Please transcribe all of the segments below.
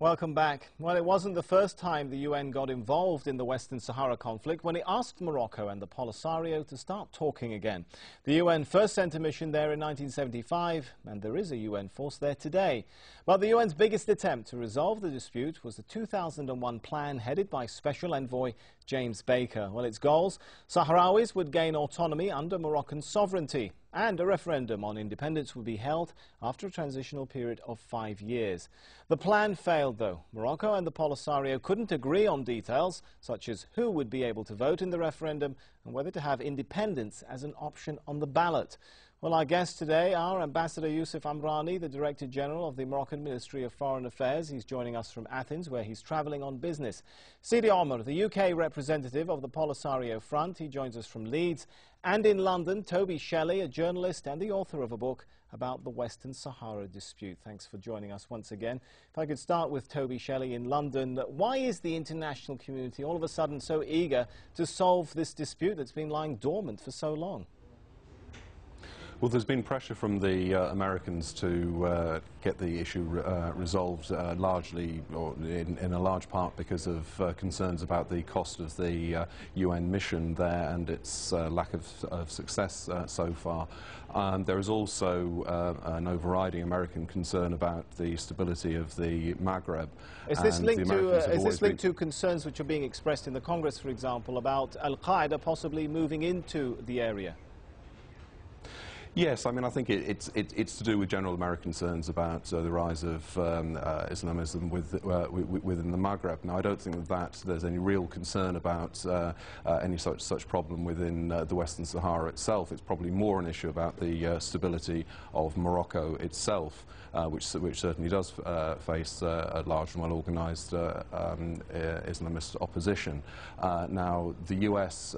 Welcome back. Well, it wasn't the first time the UN got involved in the Western Sahara conflict when it asked Morocco and the Polisario to start talking again. The UN first sent a mission there in 1975, and there is a UN force there today. But the UN's biggest attempt to resolve the dispute was the 2001 plan headed by Special Envoy James Baker. Well, its goals: Sahrawis would gain autonomy under Moroccan sovereignty, and a referendum on independence would be held after a transitional period of 5 years. The plan failed, though. Morocco and the Polisario couldn't agree on details, such as who would be able to vote in the referendum and whether to have independence as an option on the ballot. Well, our guests today are Ambassador Yousef Amrani, the Director General of the Moroccan Ministry of Foreign Affairs. He's joining us from Athens, where he's travelling on business. Sidi Omar, the UK representative of the Polisario Front. He joins us from Leeds. And in London, Toby Shelley, a journalist and the author of a book about the Western Sahara dispute. Thanks for joining us once again. If I could start with Toby Shelley in London. Why is the international community all of a sudden so eager to solve this dispute that's been lying dormant for so long? Well, there's been pressure from the Americans to get the issue resolved largely, or in a large part, because of concerns about the cost of the UN mission there and its lack of success so far. There is also an overriding American concern about the stability of the Maghreb. Is this linked to concerns which are being expressed in the Congress, for example, about Al-Qaeda possibly moving into the area? Yes, I mean, I think it's to do with general American concerns about the rise of Islamism within the Maghreb. Now, I don't think that there's any real concern about any such problem within the Western Sahara itself. It's probably more an issue about the stability of Morocco itself, which certainly does face a large and well-organized Islamist opposition. Now, the US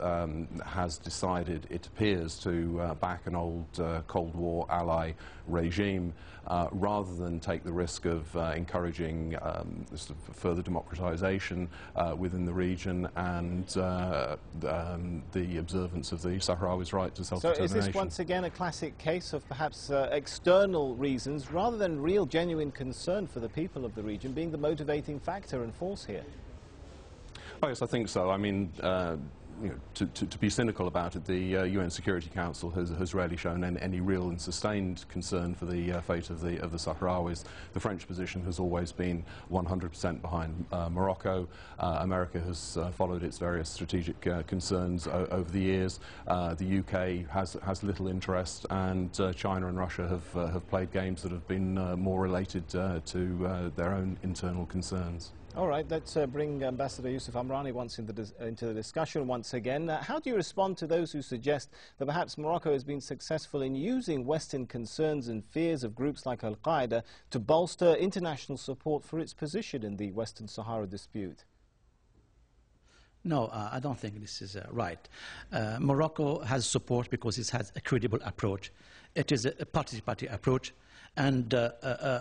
has decided, it appears, to back an old Cold War ally regime rather than take the risk of encouraging further democratization within the region and the observance of the Sahrawis' right to self-determination. So is this once again a classic case of perhaps external reasons rather than real genuine concern for the people of the region being the motivating factor and force here? Oh, yes, I think so. I mean, to be cynical about it, the UN Security Council has rarely shown any real and sustained concern for the fate of the Sahrawis. The French position has always been 100% behind Morocco. America has followed its various strategic concerns over the years. The UK has little interest, and China and Russia have played games that have been more related to their own internal concerns. All right, let's bring Ambassador Yousef Amrani into the discussion once again. How do you respond to those who suggest that perhaps Morocco has been successful in using Western concerns and fears of groups like Al-Qaeda to bolster international support for its position in the Western Sahara dispute? No, I don't think this is right. Morocco has support because it has a credible approach. It is a participatory approach. And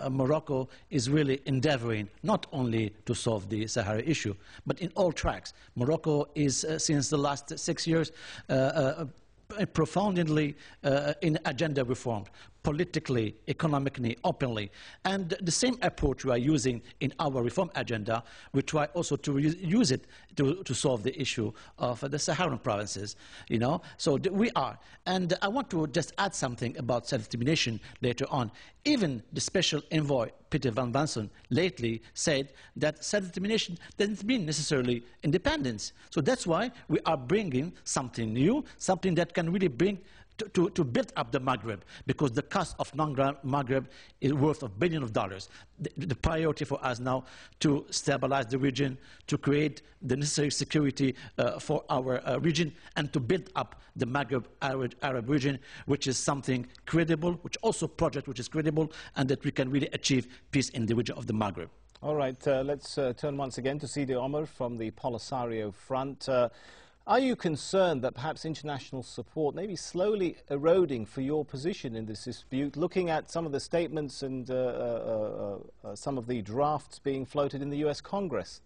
Morocco is really endeavoring not only to solve the Sahara issue, but in all tracks. Morocco is, since the last 6 years, profoundly in agenda reform, politically, economically, openly. And the same approach we are using in our reform agenda, we try also to use it to solve the issue of the Saharan provinces, you know. So we are. And I want to just add something about self-determination later on. Even the Special Envoy, Peter Van Banson, lately said that self-determination doesn't mean necessarily independence. So that's why we are bringing something new, something that can really bring to build up the Maghreb, because the cost of non-Maghreb is worth of billions of dollars. The priority for us now to stabilize the region, to create the necessary security for our region, and to build up the Maghreb Arab region, which is something credible, which also project which is credible, and that we can really achieve peace in the region of the Maghreb. All right, let's turn once again to Sidi Omar from the Polisario Front. Are you concerned that perhaps international support may be slowly eroding for your position in this dispute, looking at some of the statements and some of the drafts being floated in the US Congress?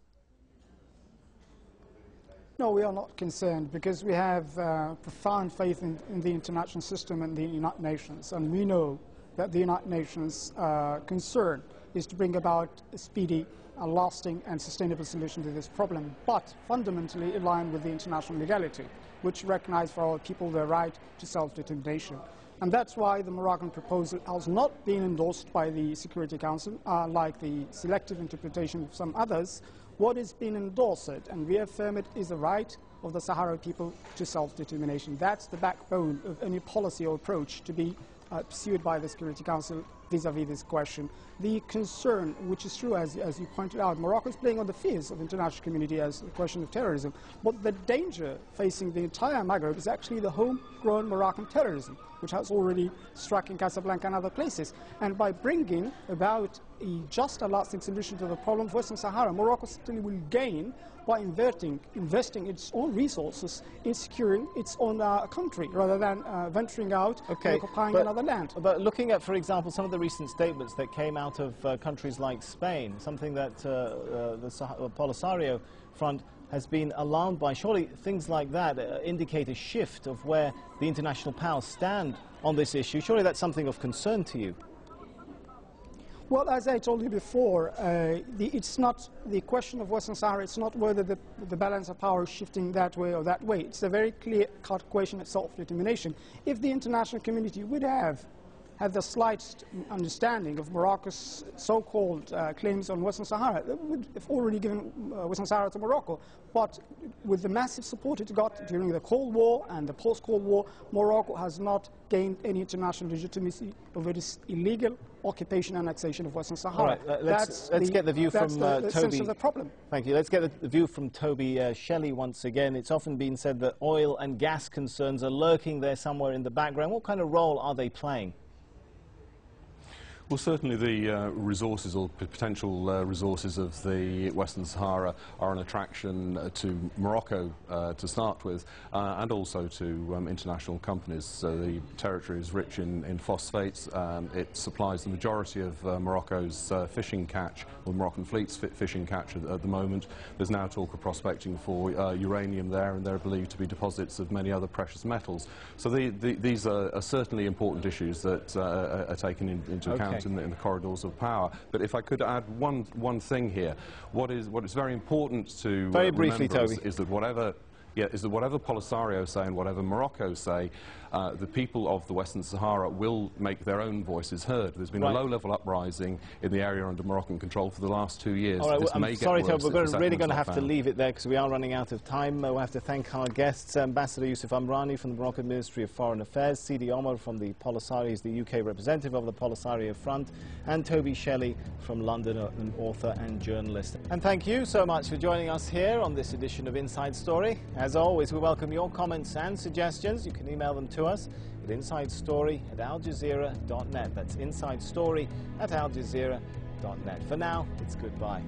No, we are not concerned because we have profound faith in the international system and the United Nations, and we know that the United Nations are concerned is to bring about a speedy, a lasting and sustainable solution to this problem, but fundamentally in line with the international legality, which recognizes for all people their right to self-determination. And that's why the Moroccan proposal has not been endorsed by the Security Council, like the selective interpretation of some others. What is being endorsed and reaffirmed is the right of the Sahara people to self-determination. That's the backbone of any policy or approach to be pursued by the Security Council vis-à-vis this question. The concern, which is true, as you pointed out, Morocco is playing on the fears of the international community as a question of terrorism. But the danger facing the entire Maghreb is actually the homegrown Moroccan terrorism, which has already struck in Casablanca and other places. And by bringing about a just and lasting solution to the problem of Western Sahara, Morocco certainly will gain by investing its own resources in securing its own country, rather than venturing out and occupying another land. But looking at, for example, some of the recent statements that came out of countries like Spain, something that the Polisario Front has been alarmed by, surely things like that indicate a shift of where the international powers stand on this issue. Surely that's something of concern to you. Well, as I told you before, it's not the question of Western Sahara. It's not whether the balance of power is shifting that way or that way. It's a very clear-cut question of self-determination. If the international community would have had the slightest understanding of Morocco's so-called claims on Western Sahara, they would have already given Western Sahara to Morocco. But with the massive support it got during the Cold War and the post-Cold War, Morocco has not gained any international legitimacy over this illegal occupation and annexation of Western Sahara. All right, let's get the view from the sense Toby. of the problem. Thank you. Let's get the view from Toby Shelley once again. It's often been said that oil and gas concerns are lurking there somewhere in the background. What kind of role are they playing? Well, certainly the resources or potential resources of the Western Sahara are an attraction to Morocco to start with, and also to international companies. So the territory is rich in phosphates. It supplies the majority of Morocco's fishing catch, or Moroccan fleet's fishing catch at the moment. There's now talk of prospecting for uranium there, and there are believed to be deposits of many other precious metals. So these are certainly important issues that are taken into account in the corridors of power. But if I could add one thing here, what is very important to very briefly, remember Toby, is that whatever Polisario say and whatever Morocco say, the people of the Western Sahara will make their own voices heard. There's been a low-level uprising in the area under Moroccan control for the last 2 years. All right, this I'm sorry, Toby, we're really going to have to leave it there because we are running out of time. We'll have to thank our guests, Ambassador Yusuf Amrani from the Moroccan Ministry of Foreign Affairs, Sidi Omar from the Polisario, is the UK representative of the Polisario Front, and Toby Shelley from London, an author and journalist. And thank you so much for joining us here on this edition of Inside Story. As always, we welcome your comments and suggestions. You can email them to us at insidestory@aljazeera.net. That's insidestory@aljazeera.net. For now, it's goodbye.